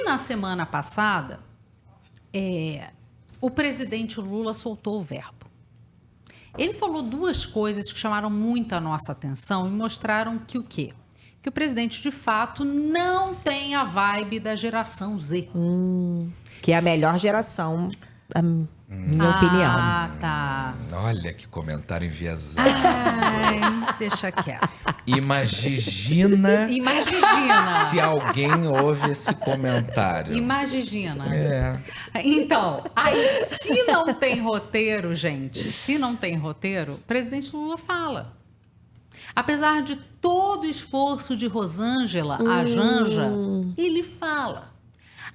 na semana passada, o presidente Lula soltou o verbo. Ele falou duas coisas que chamaram muito a nossa atenção e mostraram que o quê? Que o presidente, de fato, não tem a vibe da geração Z. Que é a melhor geração, a minha opinião. Ah, tá. Olha que comentário enviesado. Ai, deixa quieto. Imagina se alguém ouve esse comentário. Imagina. É. Então, aí, se não tem roteiro, gente, se não tem roteiro, o presidente Lula fala. Apesar de todo o esforço de Rosângela, a Janja, ele fala.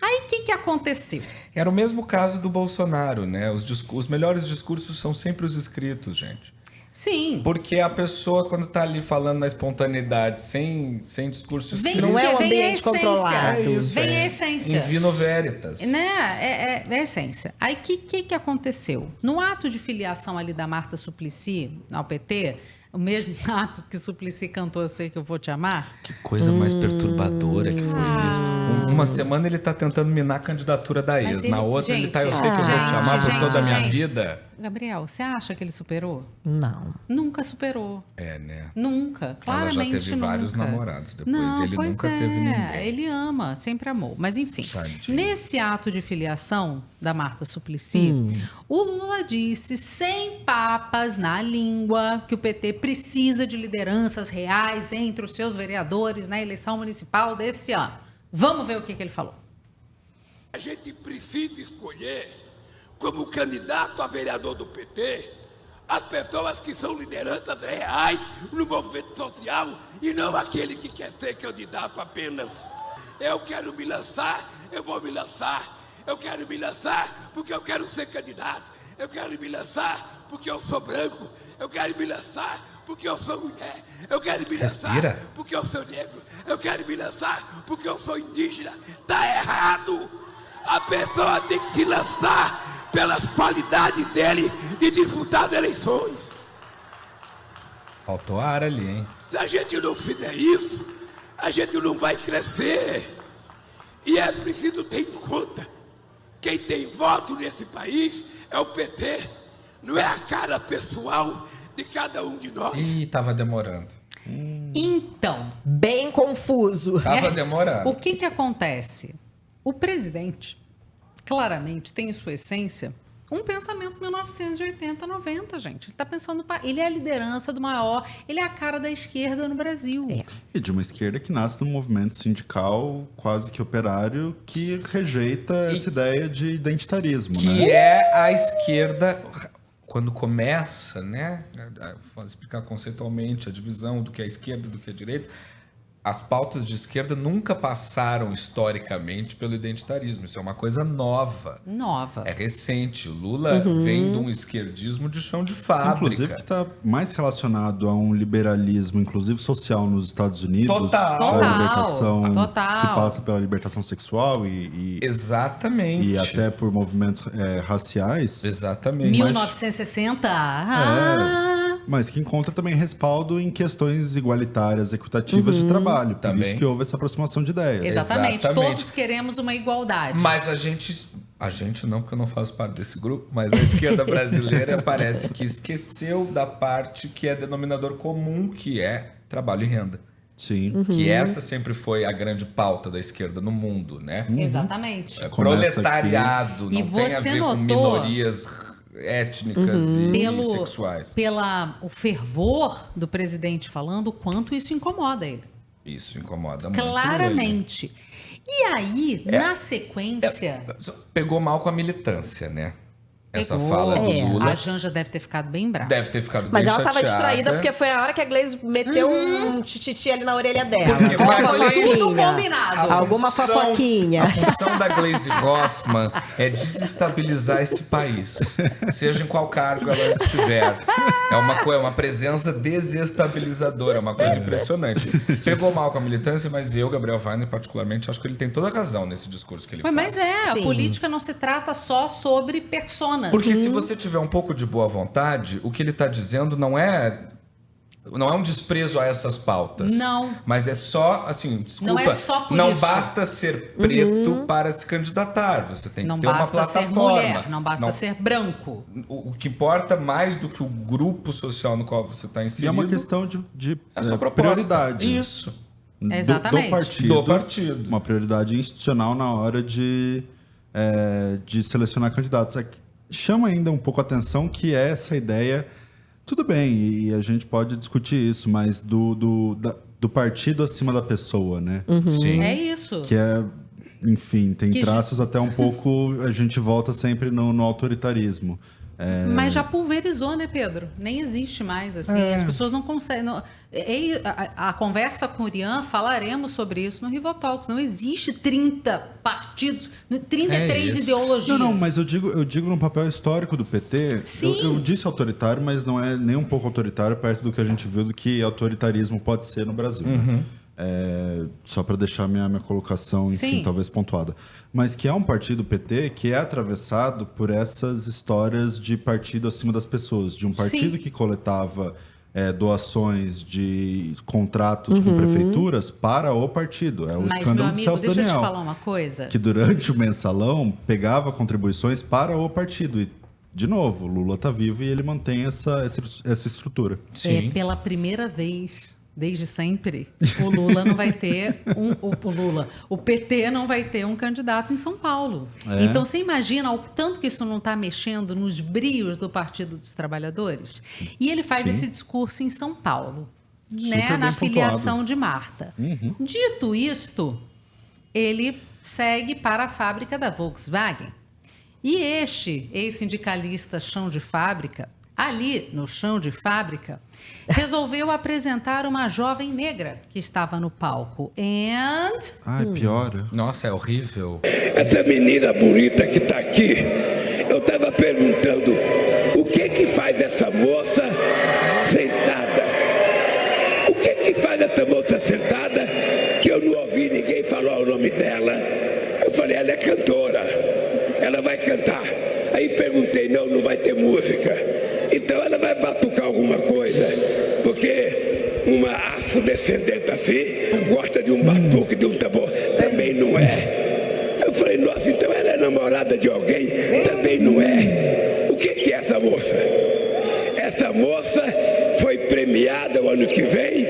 Aí, o que aconteceu? Era o mesmo caso do Bolsonaro, né? Os melhores discursos são sempre os escritos, gente. Sim. Porque a pessoa, quando tá ali falando na espontaneidade, sem discurso escrito... Não é um vem ambiente controlado. É isso, Vem a essência. In vino veritas. Né? É a essência. Aí, o que aconteceu? No ato de filiação ali da Marta Suplicy ao PT, o mesmo ato que Suplicy cantou Eu Sei Que Eu Vou Te Amar. Que coisa mais perturbadora que foi isso. Uma semana ele tá tentando minar a candidatura da ex. Na outra ele tá Eu Sei Que Eu Vou Te Amar por toda a minha vida. Gabriel, você acha que ele superou? Não. Nunca superou. É, né? Nunca, claramente nunca. Ela já teve vários namorados depois. Não, Ele pois nunca teve ninguém. Ele ama, sempre amou. Mas enfim, Tadinho. nesse ato de filiação da Marta Suplicy, o Lula disse, sem papas na língua, que o PT precisa de lideranças reais entre os seus vereadores na eleição municipal desse ano. Vamos ver o que ele falou. A gente precisa escolher como candidato a vereador do PT as pessoas que são lideranças reais no movimento social e não aquele que quer ser candidato apenas. Eu quero me lançar, eu vou me lançar. Eu quero me lançar porque eu quero ser candidato. Eu quero me lançar porque eu sou branco. Eu quero me lançar porque eu sou mulher. Eu quero me lançar porque eu sou negro. Eu quero me lançar porque eu sou indígena. Tá errado. A pessoa tem que se lançar pelas qualidades dele de disputar as eleições. Faltou ar ali, hein? Se a gente não fizer isso, a gente não vai crescer. E é preciso ter em conta, quem tem voto nesse país é o PT, não é a cara pessoal de cada um de nós. Ih, tava demorando. Então, Bem confuso. Tava demorando. o que acontece? O presidente, claramente, tem em sua essência um pensamento 1980, 90, gente. Ele está pensando... Ele é a liderança do maior... Ele é a cara da esquerda no Brasil. E de uma esquerda que nasce num movimento sindical quase que operário que rejeita essa ideia de identitarismo, Que né? é a esquerda... Quando começa, né? Vou explicar conceitualmente a divisão do que é a esquerda e do que é a direita. As pautas de esquerda nunca passaram historicamente pelo identitarismo. Isso é uma coisa nova. Nova. É recente. O Lula vem de um esquerdismo de chão de fábrica. Inclusive que está mais relacionado a um liberalismo, inclusive social, nos Estados Unidos. Total. A libertação Total. que passa pela libertação sexual e Exatamente. e até por movimentos raciais. Exatamente. 1960. Mas que encontra também respaldo em questões igualitárias, equitativas de trabalho. Por Também. isso que houve essa aproximação de ideias. Exatamente. Exatamente. Todos queremos uma igualdade. Mas a gente não, porque eu não faço parte desse grupo, mas a esquerda brasileira parece que esqueceu da parte que é denominador comum, que é trabalho e renda. Sim. Que essa sempre foi a grande pauta da esquerda no mundo, né? Exatamente. Proletariado, E não tem a você ver com notou- minorias étnicas e sexuais. O fervor do presidente falando, o quanto isso incomoda ele. Isso incomoda muito Claramente. E aí, na sequência... ele. Pegou mal com a militância, né? Essa pegou. fala do Lula. A Janja deve ter ficado bem brava. Deve ter ficado Mas bem ela tava chateada. distraída porque foi a hora que a Glaze meteu um tititi ali na orelha dela. Porque Alguma pra Foi Glaze- tudo fofoquinha. combinado. Alguma fofoquinha. A função da Glaze Hoffmann é desestabilizar esse país. Seja em qual cargo ela estiver. É uma presença desestabilizadora, é uma coisa impressionante. Pegou mal com a militância, mas eu, Gabriel Weinert, particularmente, acho que ele tem toda a razão nesse discurso que ele faz. Mas a Sim. política não se trata só sobre personas. Porque se você tiver um pouco de boa vontade, o que ele está dizendo não é Não é um desprezo a essas pautas. Não. Mas é só, assim, desculpa. Não é só por não isso. basta ser preto para se candidatar. Você tem que Não ter uma basta ser plataforma. mulher, não basta ser branco. O que importa mais do que o grupo social no qual você está E é inserido uma questão de é a sua proposta. prioridade. Isso. Exatamente. Do partido. Do partido. Uma prioridade institucional na hora de selecionar candidatos. É que chama ainda um pouco a atenção que é essa ideia. Tudo bem, e a gente pode discutir isso, mas do partido acima da pessoa, né? Sim. É isso. Que é, enfim, tem Que traços até um pouco. A gente volta sempre no autoritarismo. Mas já pulverizou, né, Pedro? Nem existe mais, assim. As pessoas não conseguem... A conversa com o Urian, falaremos sobre isso no Rivotalks. Não existe 30 partidos, 33 ideologias. Não, mas eu digo no papel histórico do PT. Sim. Eu disse autoritário, mas não é nem um pouco autoritário perto do que a gente viu do que autoritarismo pode ser no Brasil. Né? Só para deixar minha colocação, enfim, Sim. talvez pontuada. Mas que é um partido PT que é atravessado por essas histórias de partido acima das pessoas. De um partido Sim. que coletava doações de contratos com prefeituras para o partido. É o Mas, meu escândalo do amigo, Celso deixa eu te Daniel. falar uma coisa. Que durante o mensalão pegava contribuições para o partido. E, de novo, Lula está vivo e ele mantém essa estrutura. Sim. Pela primeira vez, desde sempre, o Lula não vai ter o PT não vai ter um candidato em São Paulo. Então, você imagina o tanto que isso não está mexendo nos brios do Partido dos Trabalhadores? E ele faz esse discurso em São Paulo, né, Super na bem filiação pontuado. de Marta. Dito isto, ele segue para a fábrica da Volkswagen. E este ex-sindicalista chão de fábrica, ali no chão de fábrica, resolveu apresentar uma jovem negra que estava no palco. Ai, piora. Nossa, é horrível. Essa menina bonita que está aqui, eu estava perguntando o que faz essa moça sentada? O que faz essa moça sentada que eu não ouvi ninguém falar o nome dela? Eu falei, ela é cantora, ela vai cantar. Aí perguntei, não vai ter música. Então ela vai batucar alguma coisa, porque uma afrodescendente assim gosta de um batuque, de um tambor. Também não é. Eu falei, nossa, então ela é namorada de alguém? Também não é. O que é essa moça? Essa moça foi premiada o ano que vem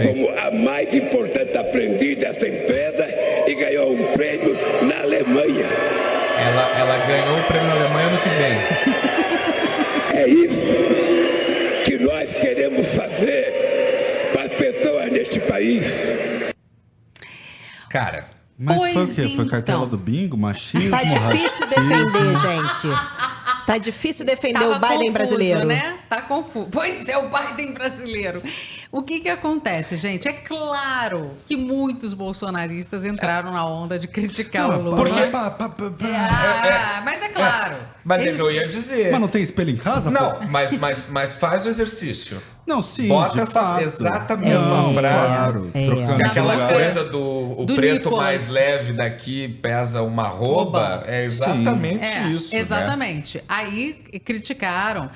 como a mais importante aprendiz dessa empresa e ganhou um prêmio na Alemanha. Ela ganhou o prêmio na Alemanha ano que vem. É isso que nós queremos fazer para as pessoas neste país. Cara, Mas Pois foi o quê? Foi então. cartela do bingo? Machismo? Tá difícil racismo? defender, gente. Tá difícil defender Tava o Biden confuso, brasileiro. Né? Tá confuso. Pois é, o Biden brasileiro. O que acontece, gente? É claro que muitos bolsonaristas entraram na onda de criticar o Lula. Mas é claro. mas Eles- eu ia dizer. Mas não tem espelho em casa? Não, pô? mas faz o exercício. Não, sim, Bota de essa fato. exata mesma Não, frase. Claro, É. trocando Aquela lugar. coisa do Do preto Nicolas. mais leve daqui pesa uma arroba. Arroba. É exatamente isso. Né? Exatamente. Aí criticaram.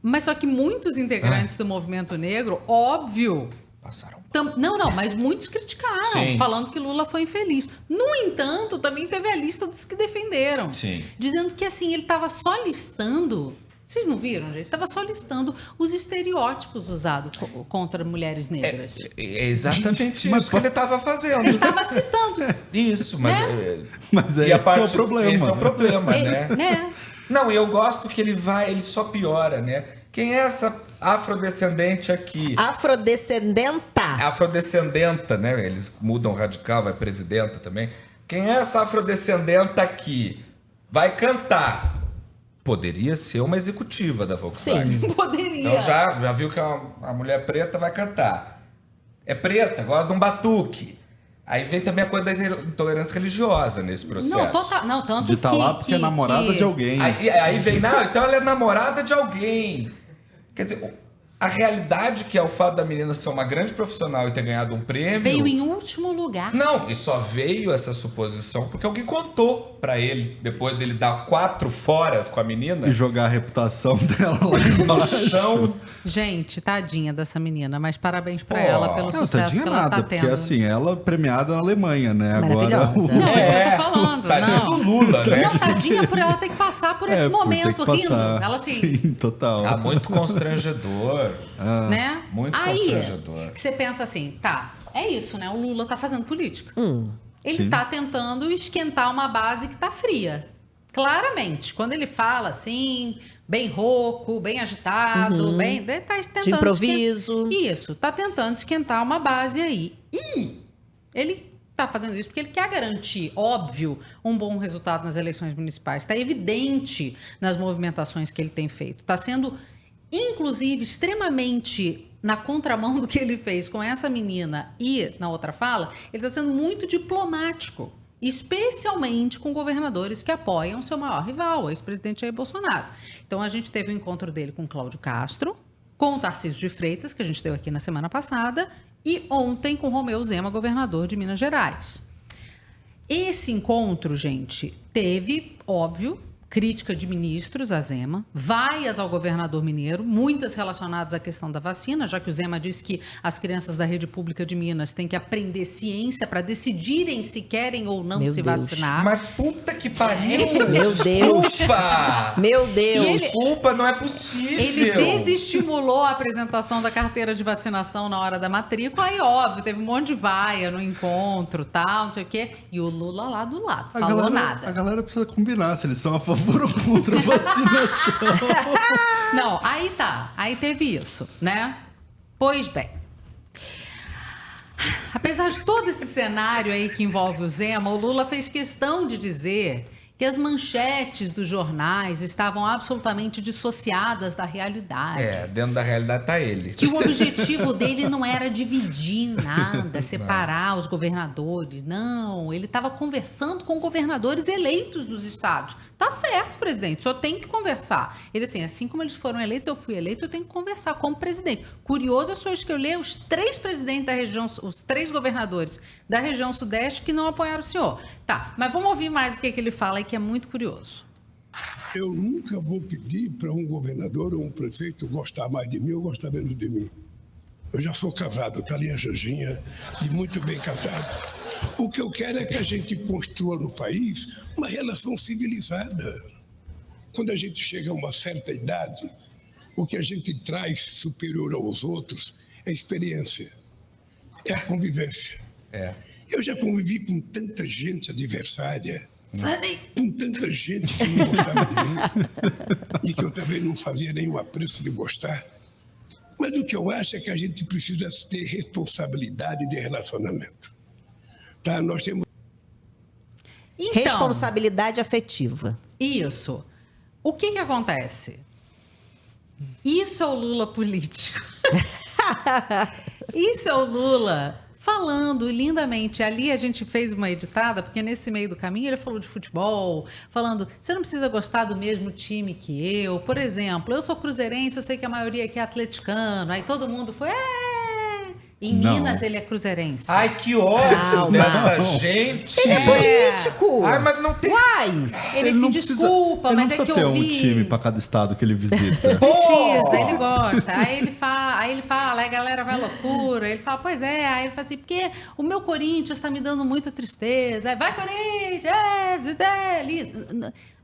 Mas só que muitos integrantes do movimento negro, óbvio. Passaram. Não, mas muitos criticaram, Sim. falando que Lula foi infeliz. No entanto, também teve a lista dos que defenderam. Sim. Dizendo que assim, ele estava só listando. Vocês não viram, gente? Estava só listando os estereótipos usados contra mulheres negras. É exatamente Mas isso que ele estava fazendo. Ele estava citando. Isso, mas. Né? Mas e esse a parte- é o problema. Esse é o problema, Ele- né? né? Não, e eu gosto que ele só piora, né? Quem é essa afrodescendente aqui? Afrodescendenta. Afrodescendenta, né? Eles mudam radical, vai presidenta também. Quem é essa afrodescendenta aqui? Vai cantar. Poderia ser uma executiva da Volkswagen. Poderia. Então já viu que a mulher preta vai cantar. É preta, gosta de um batuque. Aí vem também a coisa da intolerância religiosa nesse processo. Não, total, não, tanto De estar que, lá porque é namorada que- de alguém. Aí vem, não, então ela é namorada de alguém. Quer dizer, A realidade que é o fato da menina ser uma grande profissional e ter ganhado um prêmio... Veio em último lugar. Não, e só veio essa suposição porque alguém contou pra ele, depois dele dar 4 foras com a menina, E jogar a reputação dela lá no embaixo. chão. Gente, tadinha dessa menina, mas parabéns pra Pô. ela pelo Não, sucesso tadinha que ela nada, tá porque tendo. assim, ela premiada na Alemanha, né? Agora, Maravilhosa. Não, é isso que eu tô falando. Tadinha não. do Lula, né? Não, tadinha por ela ter que passar por esse por ter momento que rindo. passar. Ela assim, Sim, total. Ah, muito constrangedor. né? Muito Aí, constrangedor. você pensa assim, tá, é isso, né? O Lula tá fazendo política. Ele Sim. tá tentando esquentar uma base que tá fria. Claramente, quando ele fala assim, bem rouco, bem agitado, bem... Ele tá tentando De improviso. Isso, tá tentando esquentar uma base aí. E ele tá fazendo isso porque ele quer garantir, óbvio, um bom resultado nas eleições municipais. Está evidente nas movimentações que ele tem feito. Está sendo, inclusive, extremamente na contramão do que ele fez com essa menina e na outra fala, ele está sendo muito diplomático, especialmente com governadores que apoiam seu maior rival, o ex-presidente Jair Bolsonaro. Então, a gente teve o encontro dele com Cláudio Castro, com o Tarcísio de Freitas, que a gente teve aqui na semana passada, e ontem com Romeu Zema, governador de Minas Gerais. Esse encontro, gente, teve, óbvio, crítica de ministros a Zema, vaias ao governador mineiro, muitas relacionadas à questão da vacina, já que o Zema disse que as crianças da rede pública de Minas têm que aprender ciência para decidirem se querem ou não Meu se Deus. vacinar. Mas puta que pariu! Meu Deus. Desculpa! Meu Deus. E ele- Desculpa, não é possível! Ele desestimulou a apresentação da carteira de vacinação na hora da matrícula, aí óbvio, teve um monte de vaia no encontro, tal, não sei o quê, e o Lula lá do lado, falou A nada. galera precisa combinar se eles são a favor ou contra a vacinação. Não, aí tá, aí teve isso, né? Pois bem, apesar de todo esse cenário aí que envolve o Zema, o Lula fez questão de dizer que as manchetes dos jornais estavam absolutamente dissociadas da realidade. É, dentro da realidade tá ele. Que o objetivo dele não era dividir em nada, separar os governadores. Não, ele estava conversando com governadores eleitos dos estados. Tá certo, presidente, o senhor tem que conversar. Ele assim como eles foram eleitos, eu fui eleito, eu tenho que conversar como presidente. Curioso é o senhor escolher os 3 presidentes da região, os 3 governadores da região sudeste que não apoiaram o senhor. Tá, mas vamos ouvir mais o que ele fala aí, que é muito curioso. Eu nunca vou pedir para um governador ou um prefeito gostar mais de mim ou gostar menos de mim. Eu já sou casado, tá ali a Janjinha, e muito bem casado. O que eu quero é que a gente construa no país uma relação civilizada. Quando a gente chega a uma certa idade, o que a gente traz superior aos outros é a experiência, é a convivência. É. Eu já convivi com tanta gente adversária, com tanta gente que não gostava de mim e que eu também não fazia nenhum apreço de gostar. Mas o que eu acho é que a gente precisa ter responsabilidade de relacionamento. Tá? Nós temos Então, Responsabilidade afetiva. isso. O que que acontece? Isso é o Lula político. Isso é o Lula falando lindamente. Ali a gente fez uma editada, porque nesse meio do caminho ele falou de futebol, falando, você não precisa gostar do mesmo time que eu. Por exemplo, eu sou cruzeirense, eu sei que a maioria aqui é atleticano. Aí todo mundo foi, Em Não. Minas ele é cruzeirense. Ai, que ódio Calma. dessa gente! Ele é político. Ai, mas não tem... Uai. Ele se não desculpa, ele mas não é que precisa eu ter vi... um time para cada estado que ele visita. Precisa, ele gosta. Aí ele fala, aí a galera vai loucura. Ele fala, pois é. Aí ele fala assim, porque o meu Corinthians tá me dando muita tristeza. Aí vai, Corinthians! Ali,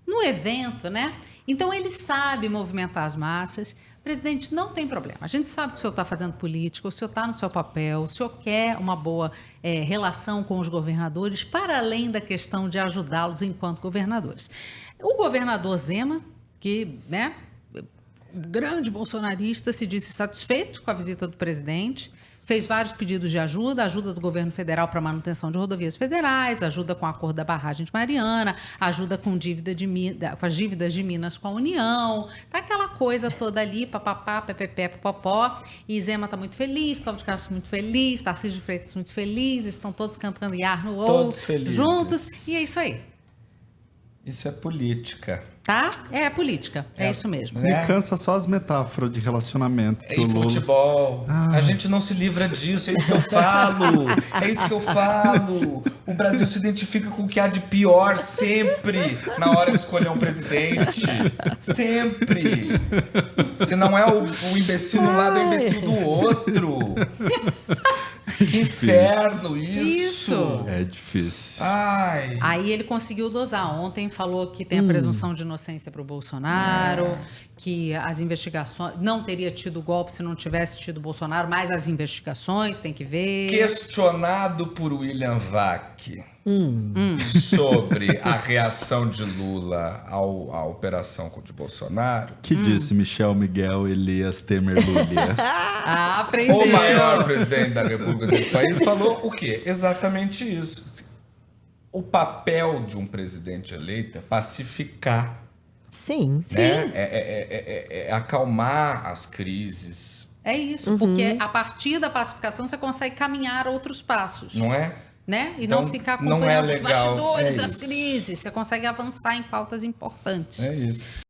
no evento, né? Então ele sabe movimentar as massas. Presidente, não tem problema. A gente sabe que o senhor está fazendo política, o senhor está no seu papel, o senhor quer uma boa relação com os governadores, para além da questão de ajudá-los enquanto governadores. O governador Zema, que, né, grande bolsonarista, se disse satisfeito com a visita do presidente, fez vários pedidos de ajuda do governo federal para manutenção de rodovias federais, ajuda com o acordo da barragem de Mariana, ajuda com com as dívidas de Minas com a União, tá aquela coisa toda ali, papapá, pepepé, popopó, e Zema tá muito feliz, Cláudio Castro muito feliz, Tarcísio de Freitas muito feliz, estão todos cantando iar no outro, Todos felizes. juntos, e é isso aí. Isso é política. Tá? É política. É isso mesmo. Né? Me cansa só as metáforas de relacionamento. Que E o Lula... futebol. A gente não se livra disso, é isso que eu falo. É isso que eu falo. O Brasil se identifica com o que há de pior sempre na hora de escolher um presidente. Sempre. Se não é o imbecil de um lado, é o imbecil do outro. Que inferno isso. É difícil. Ai. Aí ele conseguiu dosar. Ontem falou que tem a presunção de inocência para o Bolsonaro, que as investigações... Não teria tido golpe se não tivesse tido Bolsonaro, mas as investigações tem que ver. Questionado por William Vac sobre a reação de Lula à operação contra Bolsonaro, Que disse Michel Miguel Elias Temer Lulia. Ah, aprendeu. o maior presidente da República desse país falou o quê? Exatamente isso. O papel de um presidente eleito é pacificar, Sim. né? É acalmar as crises, É isso, porque a partir da pacificação você consegue caminhar outros passos, não é? né? E Então, não ficar não acompanhando é os legal, bastidores é das isso. crises. Você consegue avançar em pautas importantes. É isso.